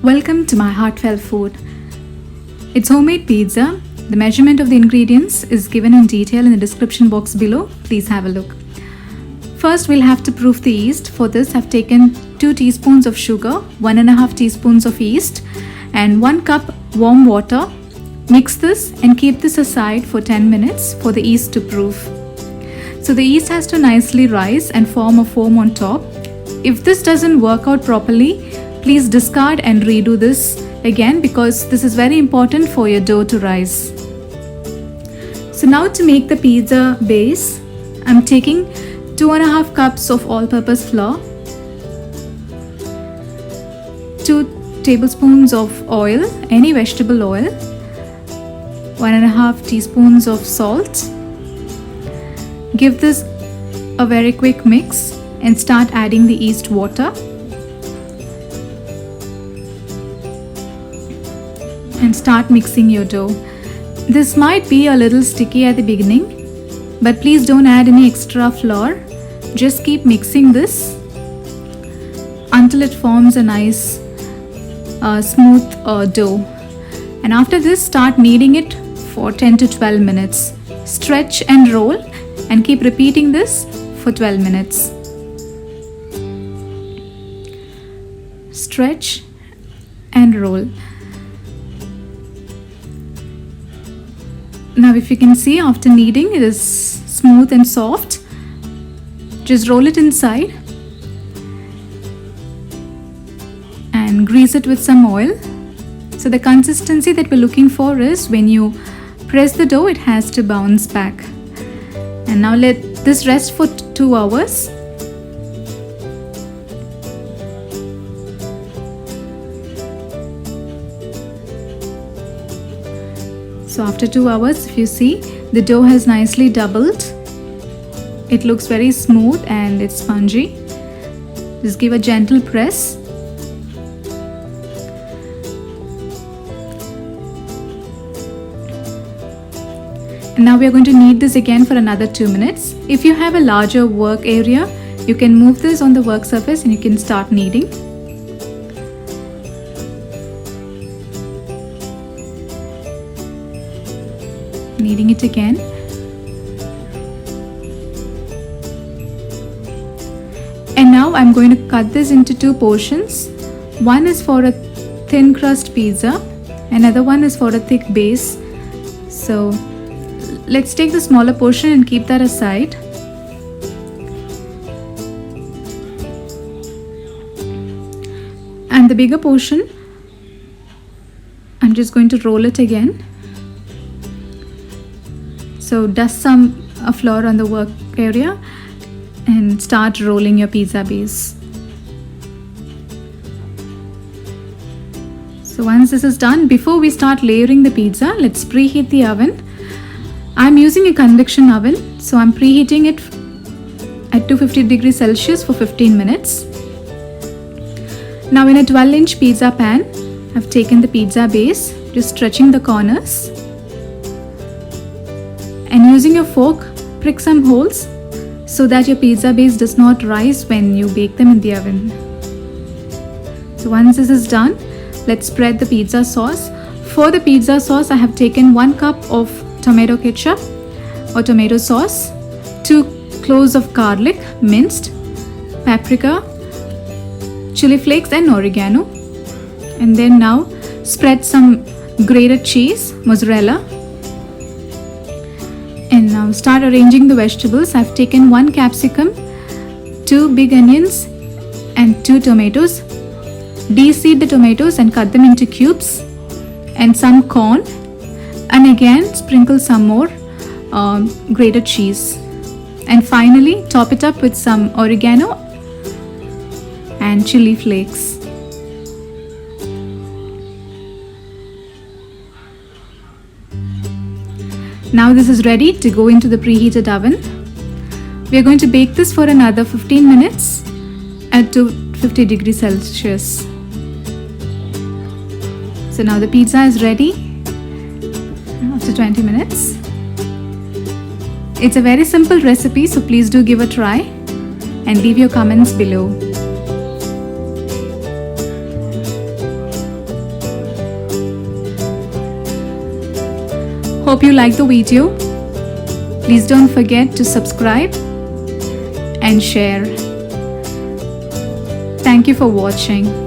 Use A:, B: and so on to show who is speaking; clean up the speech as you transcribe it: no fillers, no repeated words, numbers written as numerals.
A: Welcome to my heartfelt food. It's homemade pizza. The measurement of the ingredients is given in detail in the description box below. Please have a look. First, we'll have to proof the yeast. For this, I've taken 2 teaspoons of sugar, 1.5 teaspoons of yeast, and 1 cup warm water. Mix this and keep this aside for 10 minutes for the yeast to proof. So the yeast has to nicely rise and form a foam on top. If this doesn't work out properly, please discard and redo this again because this is very important for your dough to rise. So now to make the pizza base, I'm taking 2.5 cups of all-purpose flour, 2 tablespoons of oil, any vegetable oil, 1.5 teaspoons of salt. Give this a very quick mix and start adding the yeast water. And start mixing your dough. This might be a little sticky at the beginning, but please don't add any extra flour. Just keep mixing this until it forms a nice smooth dough. And after this, start kneading it for 10 to 12 minutes. Stretch and roll and keep repeating this for 12 minutes. Stretch and roll. Now if you can see, after kneading, it is smooth and soft. Just roll it inside and grease it with some oil. So the consistency that we're looking for is when you press the dough, it has to bounce back. And now let this rest for 2 hours. So after 2 hours, if you see, the dough has nicely doubled. It looks very smooth and it's spongy. Just give a gentle press. And now we are going to knead this again for another 2 minutes. If you have a larger work area, you can move this on the work surface and you can start kneading. Kneading it again. And now I'm going to cut this into 2 portions. One is for a thin crust pizza, another one is for a thick base. So let's take the smaller portion and keep that aside. And the bigger portion, I'm just going to roll it again. So dust some flour on the work area and start rolling your pizza base. So once this is done, before we start layering the pizza, let's preheat the oven. I'm using a convection oven, so I'm preheating it at 250 degrees Celsius for 15 minutes. Now in a 12-inch pizza pan, I've taken the pizza base, just stretching the corners. And using a fork, prick some holes so that your pizza base does not rise when you bake them in the oven. So once this is done, let's spread the pizza sauce. For the pizza sauce, I have taken 1 cup of tomato ketchup or tomato sauce, 2 cloves of garlic minced, paprika, chili flakes and oregano. And then now spread some grated cheese, mozzarella. And now start arranging the vegetables. I've taken 1 capsicum, 2 big onions and 2 tomatoes. De-seed the tomatoes and cut them into cubes, and some corn, and again sprinkle some more grated cheese. And finally top it up with some oregano and chili flakes. Now this is ready to go into the preheated oven. We are going to bake this for another 15 minutes at 250 degrees Celsius. So now the pizza is ready after 20 minutes. It's a very simple recipe, so please do give a try and leave your comments below. Hope you like the video. Please don't forget to subscribe and share. Thank you for watching.